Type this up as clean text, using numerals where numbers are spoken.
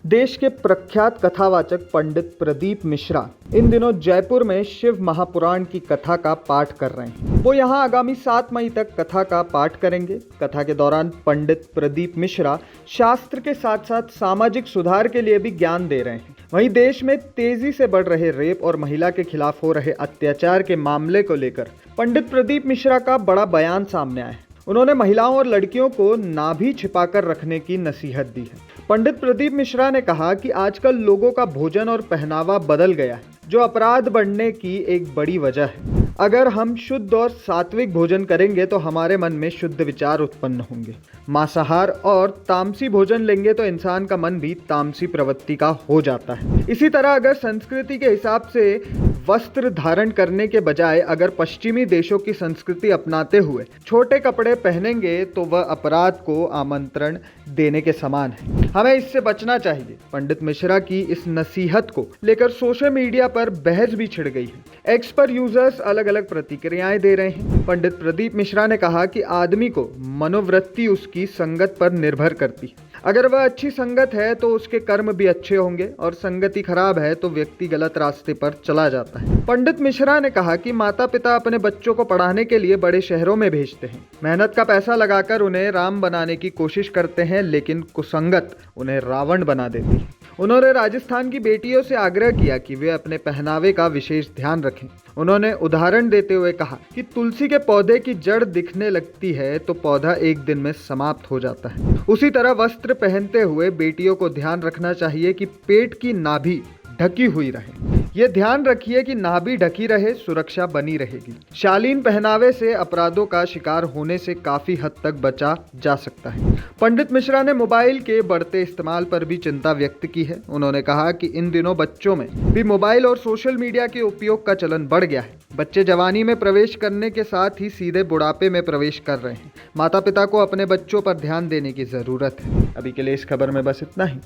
देश के प्रख्यात कथावाचक पंडित प्रदीप मिश्रा इन दिनों जयपुर में शिव महापुराण की कथा का पाठ कर रहे हैं। वो यहाँ आगामी 7 मई तक कथा का पाठ करेंगे। कथा के दौरान पंडित प्रदीप मिश्रा शास्त्र के साथ साथ सामाजिक सुधार के लिए भी ज्ञान दे रहे हैं। वहीं देश में तेजी से बढ़ रहे रेप और महिला के खिलाफ हो रहे अत्याचार के मामले को लेकर पंडित प्रदीप मिश्रा का बड़ा बयान सामने आया है। उन्होंने महिलाओं और लड़कियों को नाभि छिपाकर रखने की नसीहत दी है। पंडित प्रदीप मिश्रा ने कहा कि आजकल लोगों का भोजन और पहनावा बदल गया है, जो अपराध बढ़ने की एक बड़ी वजह है। अगर हम शुद्ध और सात्विक भोजन करेंगे तो हमारे मन में शुद्ध विचार उत्पन्न होंगे। मांसाहार और तामसी भोजन लेंगे तो इंसान का मन भी तामसी प्रवृत्ति का हो जाता है। इसी तरह अगर संस्कृति के हिसाब से वस्त्र धारण करने के बजाय अगर पश्चिमी देशों की संस्कृति अपनाते हुए छोटे कपड़े पहनेंगे तो वह अपराध को आमंत्रण देने के समान है। हमें इससे बचना चाहिए। पंडित मिश्रा की इस नसीहत को लेकर सोशल मीडिया पर बहस भी छिड़ गई है। एक्स पर यूजर्स अलग अलग प्रतिक्रियाएं दे रहे हैं। पंडित प्रदीप मिश्रा ने कहा कि आदमी को मनोवृत्ति उसकी संगत पर निर्भर करती है। अगर वह अच्छी संगत है तो उसके कर्म भी अच्छे होंगे और संगति खराब है तो व्यक्ति गलत रास्ते पर चला जाता है। पंडित मिश्रा ने कहा कि माता पिता अपने बच्चों को पढ़ाने के लिए बड़े शहरों में भेजते हैं, मेहनत का पैसा लगाकर उन्हें राम बनाने की कोशिश करते हैं, लेकिन कुसंगत उन्हें रावण बना देती है। उन्होंने राजस्थान की बेटियों से आग्रह किया कि वे अपने पहनावे का विशेष ध्यान रखें। उन्होंने उदाहरण देते हुए कहा कि तुलसी के पौधे की जड़ दिखने लगती है तो पौधा एक दिन में समाप्त हो जाता है। उसी तरह वस्त्र पहनते हुए बेटियों को ध्यान रखना चाहिए कि पेट की नाभि ढकी हुई रहे। ये ध्यान रखिए कि नाभि ढकी रहे, सुरक्षा बनी रहेगी। शालीन पहनावे से अपराधों का शिकार होने से काफी हद तक बचा जा सकता है। पंडित मिश्रा ने मोबाइल के बढ़ते इस्तेमाल पर भी चिंता व्यक्त की है। उन्होंने कहा कि इन दिनों बच्चों में भी मोबाइल और सोशल मीडिया के उपयोग का चलन बढ़ गया है। बच्चे जवानी में प्रवेश करने के साथ ही सीधे बुढ़ापे में प्रवेश कर रहे हैं। माता पिता को अपने बच्चों पर ध्यान देने की जरूरत है। अभी के लिए इस खबर में बस इतना ही।